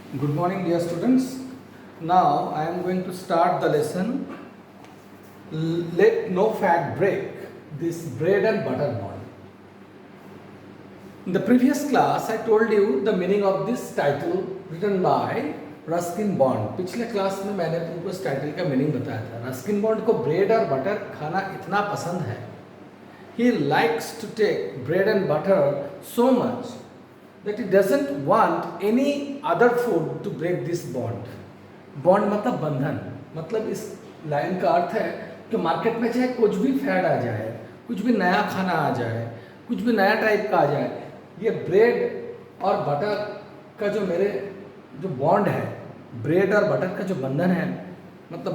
Good morning, dear students. Now I am going to start the lesson. Let no fat break this bread and butter bond. In the previous class, I told you the meaning of this title written by Ruskin bond. पिछले class में मैंने तुमको इस title का meaning बताया था. Ruskin bond को bread और बटर खाना इतना पसंद है. He likes to take bread and butter so much that he doesn't want any other food to break this bond. Bond मतलब बंधन. मतलब इस लाइन का अर्थ है कि मार्केट में चाहे कुछ भी फैड आ जाए, कुछ भी नया खाना आ जाए, कुछ भी नया टाइप का आ जाए, ये ब्रेड और बटर का जो मेरे जो बॉन्ड है, ब्रेड और बटर का जो बंधन है, मतलब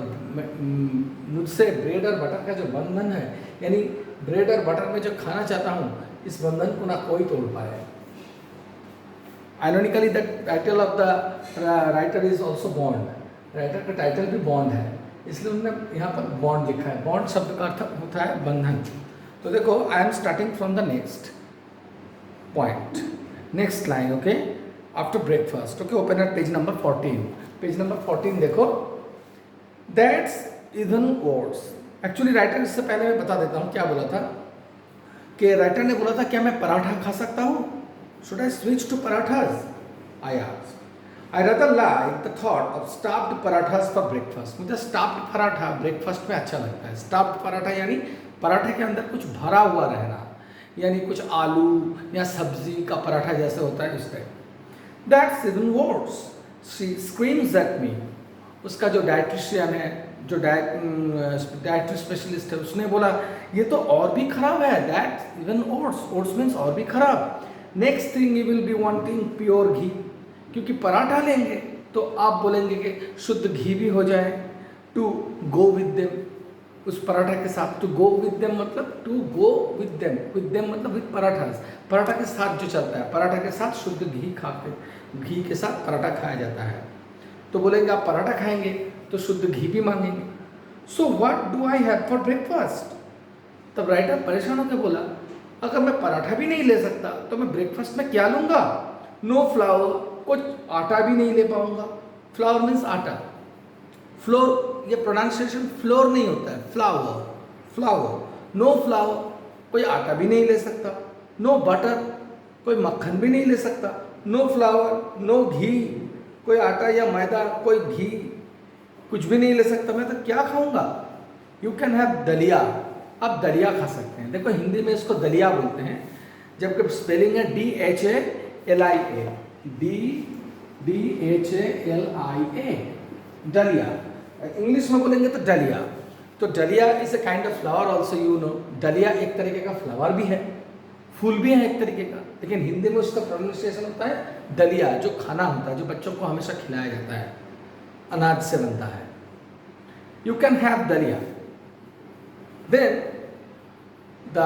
मुझसे ब्रेड और बटर का जो बंधन है, यानी ब्रेड और बटर में जो खाना चाहता हूँ, इस बंधन को ना कोई तोड़ पाए. Ironically the title of the writer is also bond. Writer का टाइटल भी बॉन्ड है, इसलिए उन्होंने यहाँ पर बॉन्ड लिखा है. बॉन्ड शब्द का अर्थ होता है बंधन. तो देखो, I am starting from the next point, next line. Okay, after breakfast. Okay, open at page number 14. Page number 14 देखो. दैट्स इधन ओट्स. एक्चुअली राइटर, इससे पहले मैं बता देता हूँ क्या बोला था. कि राइटर ने बोला था क्या मैं पराठा खा सकता हूँ? Should I switch to parathas? I asked. I rather like the thought of stuffed parathas for breakfast. मुझे stuffed पराठा ब्रेकफास्ट में अच्छा लगता है. stuffed पराठा यानी पराठे के अंदर कुछ भरा हुआ रहना, यानी कुछ आलू या सब्जी का पराठा जैसे होता है, उस type. That's even worse. She screams at me. उसका जो डाइटिशियन है, जो डाइटरी स्पेशलिस्ट है, उसने बोला ये तो और भी खराब है. That's even worse. Worse means और भी खराब. Next thing you will be wanting pure ghee. क्योंकि पराठा लेंगे तो आप बोलेंगे कि शुद्ध घी भी हो जाए. टू गो विद देम, उस पराठा के साथ. टू गो विद देम मतलब to go with them. With them मतलब विद पराठा. पराठा के साथ जो चलता है, पराठा के साथ शुद्ध घी खाते, घी के साथ पराठा खाया जाता है. तो बोलेंगे आप पराठा खाएंगे तो शुद्ध घी भी मांगेंगे. So what do I have for breakfast? तब राइटर परेशान होकर बोला अगर मैं पराठा भी नहीं ले सकता तो मैं ब्रेकफास्ट में क्या लूँगा? नो फ्लावर, कुछ आटा भी नहीं ले पाऊंगा. फ्लावर मीन्स आटा. फ्लोर, ये प्रोनाउंसिएशन फ्लोर नहीं होता है, फ्लावर. फ्लावर. नो फ्लावर, कोई आटा भी नहीं ले सकता. नो बटर, कोई मक्खन भी नहीं ले सकता. नो फ्लावर, नो घी, कोई आटा या मैदा, कोई घी, कुछ भी नहीं ले सकता. मैं तो क्या खाऊंगा? यू कैन हैव दलिया. आप दलिया खा सकते हैं. देखो, हिंदी में इसको दलिया बोलते हैं, जबकि स्पेलिंग है DHALIA. DHALIA, दलिया. इंग्लिश में बोलेंगे तो दलिया. तो दलिया is a kind of flower also, you know. दलिया एक तरीके का फ्लावर भी है, फूल भी है एक तरीके का, लेकिन हिंदी में उसका प्रोनाउंसिएशन होता है दलिया, जो खाना होता है, जो बच्चों को हमेशा खिलाया जाता है, अनाज से बनता है. You can have dalia. Then the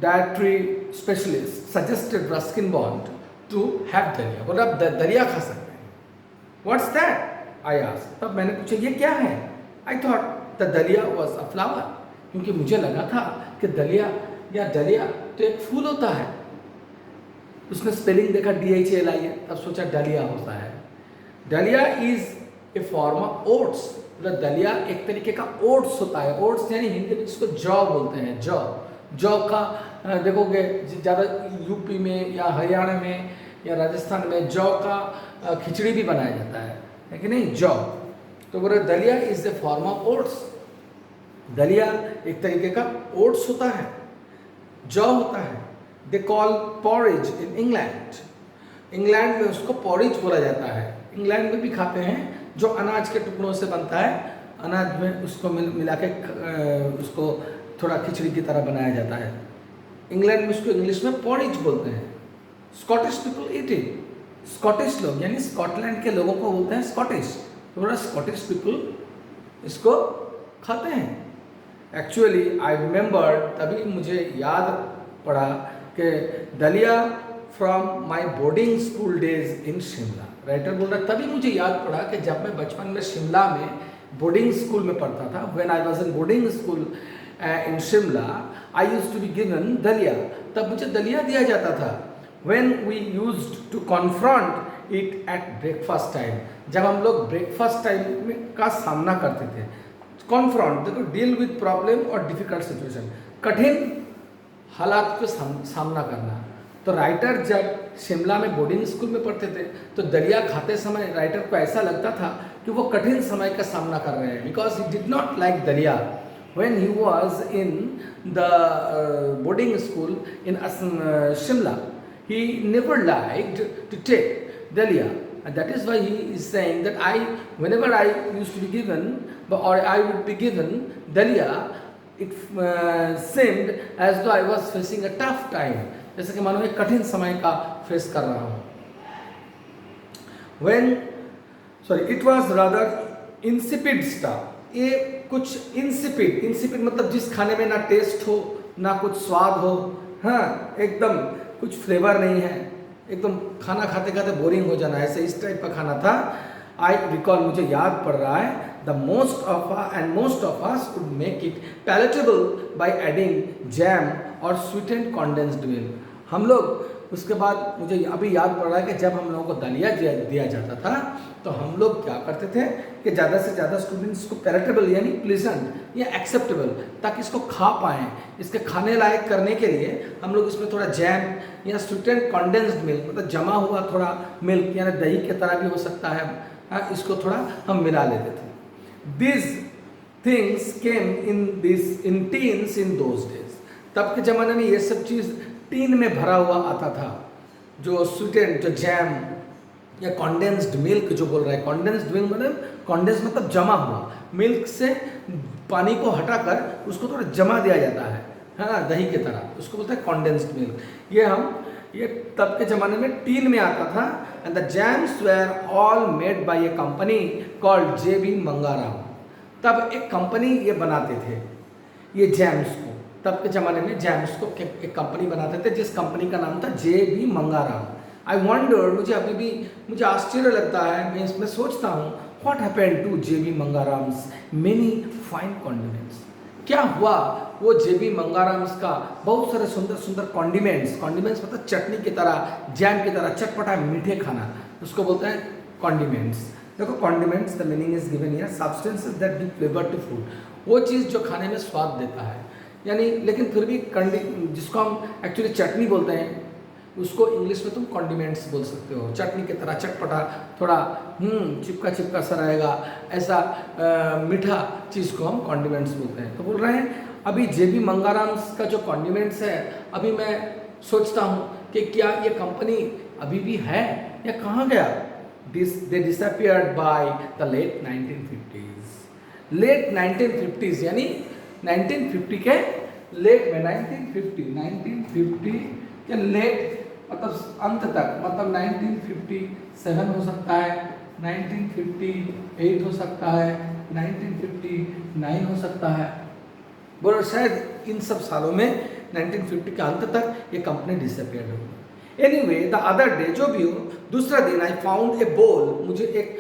dietary specialist suggested Ruskin Bond to have dalia. बोला आप दलिया खा सकते हैं. What's that? I asked. तब मैंने पूछा ये क्या है? I thought the dalia was a flower. क्योंकि मुझे लगा था कि दलिया या दलिया तो एक फूल होता है. उसने स्पेलिंग देखा DHALIA, तब सोचा दलिया होता है. दलिया is a form of oats. मतलब दलिया एक तरीके का ओट्स होता है. ओट्स यानी हिंदी में जिसको जौ बोलते हैं. जौ. जौ का देखोगे ज़्यादा यूपी में या हरियाणा में या राजस्थान में जौ का खिचड़ी भी बनाया जाता है कि नहीं? जौ. तो बोले दलिया is the form of oats. दलिया एक तरीके का ओट्स होता है, जौ होता है. They call porridge in England. England में उसको पॉरिज बोला जाता है. इंग्लैंड में भी खाते हैं, जो अनाज के टुकड़ों से बनता है. अनाज में उसको मिला के उसको थोड़ा खिचड़ी की तरह बनाया जाता है. इंग्लैंड में उसको इंग्लिश में पॉरिज बोलते हैं. Scottish people eat it. Scottish लोग यानी स्कॉटलैंड के लोगों को बोलते हैं स्कॉटिश. थोड़ा स्कॉटिश पीपल इसको खाते हैं. एक्चुअली आई रिमेंबर, तभी मुझे याद पड़ा कि दलिया from my boarding school days in Shimla. Writer बोल रहा तभी मुझे याद पड़ा कि जब मैं बचपन में शिमला में बोर्डिंग स्कूल में पढ़ता था, when I was in boarding school in Shimla, I used to be given dalia. तब मुझे दलिया दिया जाता था. when we used to confront it at breakfast time, जब हम लोग ब्रेकफास्ट टाइम में का सामना करते थे। कॉन्फ्रॉन्ट, देखो, डील विद प्रॉब्लम और डिफिकल्ट सिचुएशन, कठिन हालात का सामना करना। तो राइटर जब शिमला में बोर्डिंग स्कूल में पढ़ते थे तो दलिया खाते समय राइटर को ऐसा लगता था कि वो कठिन समय का सामना कर रहे हैं, because he did not like दलिया when he was in the boarding school in Shimla. He never liked to take dalia, and that is why he is saying that whenever I used to be given, or I would be given dalia, it seemed as though I was facing a tough time, जैसे कि मानो एक कठिन समय का face कर रहा हूँ। It was rather insipid stuff. ये कुछ इंसिपिड मतलब जिस खाने में ना टेस्ट हो ना कुछ स्वाद हो, हाँ, एकदम कुछ फ्लेवर नहीं है, एकदम खाना खाते खाते बोरिंग हो जाना, ऐसे इस टाइप का खाना था। आई रिकॉल, मुझे याद पड़ रहा है, the most of us could make it palatable by adding jam और स्वीटेंड कॉन्डेंस्ड मिल्क। हम लोग उसके बाद मुझे अभी याद पड़ रहा है कि जब हम लोगों को दलिया दिया जाता था तो हम लोग क्या करते थे कि ज़्यादा से ज़्यादा स्टूडेंट्स को पैलेटेबल यानी प्लीजेंट या एक्सेप्टेबल, ताकि इसको खा पाएँ, इसके खाने लायक करने के लिए हम लोग इसमें थोड़ा जैम या स्वीटेंड कॉन्डेंस्ड मिल्क, मतलब जमा हुआ थोड़ा मिल्क यानी दही की तरह भी हो सकता है, इसको थोड़ा हम मिला लेते थे। This things came in teens in those days. तब के ज़माने में ये सब चीज़ टीन में भरा हुआ आता था, जो स्वीटेंड, जो जैम या कॉन्डेंस्ड मिल्क जो बोल रहा है। कॉन्डेंस्ड मिल्क मतलब जमा हुआ, मिल्क से पानी को हटाकर उसको थोड़ा जमा दिया जाता है ना, दही की तरह, उसको बोलते हैं कॉन्डेंस्ड मिल्क। ये तब के ज़माने में टीन में आता था। And the jams were all made by a company called JB Mangaram. तब एक कंपनी ये बनाते थे ये जैम्स को, तब के ज़माने में जैम्स को एक कंपनी बनाते थे जिस कंपनी का नाम था JB मंगाराम। आई वंडर, मुझे आश्चर्य लगता है, मैं इसमें सोचता हूँ, what happened to JB Mangaram's many fine condiments. क्या हुआ वो JB मंगाराम्स का बहुत सारे सुंदर सुंदर कॉन्डिमेंट्स मतलब चटनी की तरह, जैम की तरह चटपटा मीठे खाना, उसको बोलते हैं कॉन्डिमेंट्स। देखो, condiments the meaning is given here, substances that give flavour to food, वो चीज़ जो खाने में स्वाद देता है, यानी लेकिन फिर भी जिसको हम एक्चुअली चटनी बोलते हैं उसको इंग्लिश में तुम कॉन्डिमेंट्स बोल सकते हो। चटनी की तरह चटपटा, थोड़ा चिपका सा रहेगा, ऐसा मीठा चीज़ को हम कॉन्डिमेंट्स बोलते हैं। तो बोल रहे हैं अभी JB मंगाराम्स का जो कॉन्डिमेंट्स है, अभी मैं सोचता हूँ कि क्या ये कंपनी अभी भी है या कहाँ गया। They disappeared by the late 1950s, यानी 1950 के लेट में, 1950 के लेट मतलब अंत तक, मतलब 1957 हो सकता है, 1958 हो सकता है, 1959 हो सकता है, बोलो शायद इन सब सालों में 1950 के अंत तक ये कंपनी डिसअपियर्ड हो गई। एनीवे, द अदर डे, जो भी हो, दूसरा दिन, आई फाउंड ए बोल, मुझे एक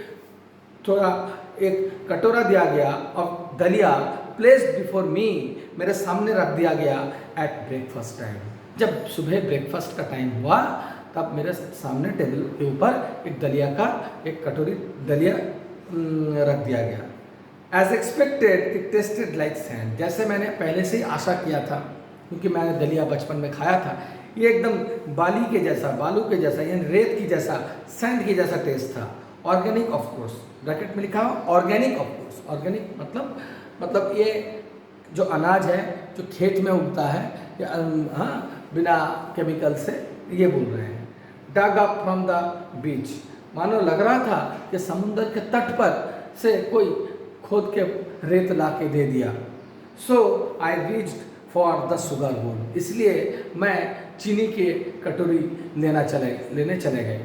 कटोरा दिया गया और दलिया प्लेस्ड बिफोर मी, मेरे सामने रख दिया गया एट ब्रेकफास्ट टाइम। जब सुबह ब्रेकफास्ट का टाइम हुआ तब मेरे सामने टेबल के ऊपर एक कटोरी दलिया रख दिया गया। As expected it tasted like sand, जैसे मैंने पहले से ही आशा किया था, क्योंकि मैंने दलिया बचपन में खाया था। ये एकदम बालू के जैसा यानी रेत की जैसा, सैंड की जैसा टेस्ट था। ऑर्गेनिक ऑफ कोर्स, ब्रैकेट में लिखा हो ऑर्गेनिक ऑफ कोर्स, ऑर्गेनिक मतलब ये जो अनाज है जो खेत में उगता है, या बिना केमिकल से, ये बोल रहे हैं। डग अप फ्रॉम द बीच, मानो लग रहा था कि समुद्र के तट पर से कोई खोद के रेत ला के दे दिया। So I reached for the sugar bowl, इसलिए मैं चीनी के कटोरी लेने चले गए।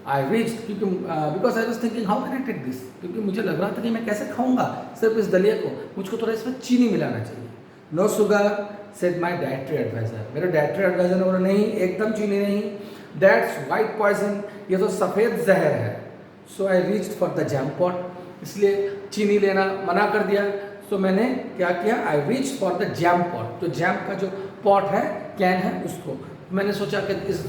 आई रीच्ड, क्योंकि because I was thinking how can I take this, क्योंकि मुझे लग रहा था कि मैं कैसे खाऊंगा सिर्फ इस दलिया को, मुझको थोड़ा इसमें चीनी मिलाना चाहिए। No sugar said my dietary adviser, मेरे डाइटरी एडवाइजर ने बोला नहीं, एकदम चीनी नहीं, दैट्स वाइट पॉइजन, ये तो सफ़ेद जहर है। So I reached for the jam pot, इसलिए चीनी लेना मना कर दिया। सो मैंने क्या किया, आई reach for the jam pot, तो जैम का जो पॉट है, कैन है, उसको मैंने सोचा कि इस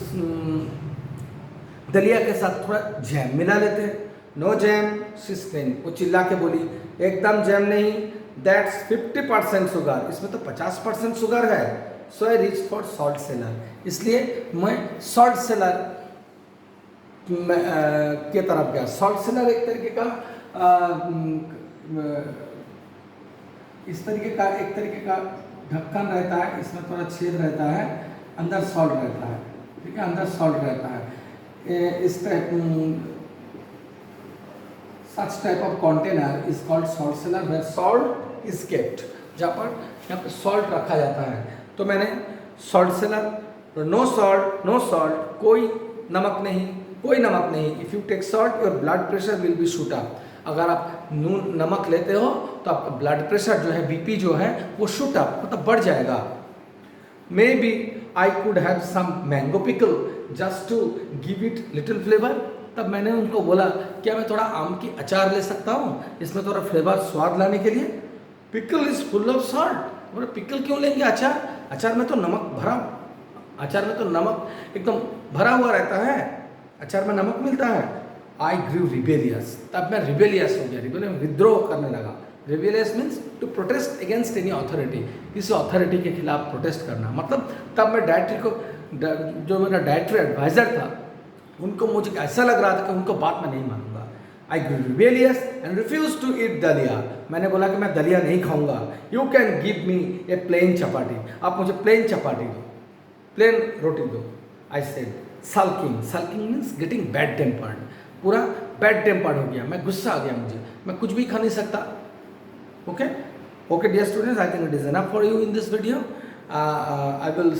दलिया के साथ थोड़ा जैम मिला लेते हैं। नो जैम, शी स्क्रीन, वो चिल्ला के बोली एकदम जैम नहीं, दैट्स 50% शुगर, इसमें तो 50% शुगर है। So I reach for salt cellar, इसलिए मैं सॉल्ट सेलर के तरफ गया। सॉल्ट सेलर एक तरीके का इस तरीके का एक तरीके का ढक्कन रहता है, इसमें थोड़ा छेद रहता है, अंदर सॉल्ट रहता है, ठीक है, अंदर सॉल्ट रहता है। इस type such type of container is called salt cellar where salt is kept, जहाँ पर यहाँ पे salt रखा जाता है। तो मैंने salt cellar, no salt, कोई नमक नहीं, कोई नमक नहीं। If you take salt, your blood pressure will be shoot up। अगर आप नमक लेते हो तो आपका ब्लड प्रेशर जो है, बीपी जो है वो शूट अप मतलब बढ़ जाएगा। Maybe I could have some mango pickle just to give it little flavour. तब मैंने उनको बोला क्या मैं थोड़ा आम की अचार ले सकता हूँ इसमें थोड़ा फ्लेवर स्वाद लाने के लिए। Pickle is full of salt, बोले पिकल क्यों लेंगे, अचार, अचार में तो नमक भरा, अचार में तो नमक एकदम भरा हुआ रहता है, अचार में नमक मिलता है। आई ग्रीव रिबेलियस, तब मैं रिबेलियस हो गया, रिबेलियस विद्रोह करने लगा। Rebellious means to protest against any authority, किसी अथॉरिटी के खिलाफ प्रोटेस्ट करना। मतलब तब मैं डाइट्री को, जो मेरा डाइट्री एडवाइजर था उनको, मुझे ऐसा लग रहा था कि उनको बात मैं नहीं मानूंगा। I grew rebellious and refuse to eat dalia, मैंने बोला कि मैं दलिया नहीं खाऊंगा। You can give me a plain chapati, आप मुझे प्लेन चपाटी दो, प्लेन रोटी दो। I said sulking, sulking means getting bad tempered, पूरा बैड टेम्पर्ड हो गया, मैं गुस्सा आ गया, मुझे मैं कुछ भी खा नहीं सकता। Okay okay dear students, I think it is enough for you in this video. I will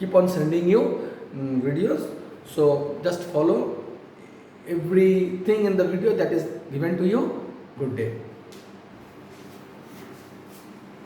keep on sending you videos, so just follow everything in the video that is given to you. Good day.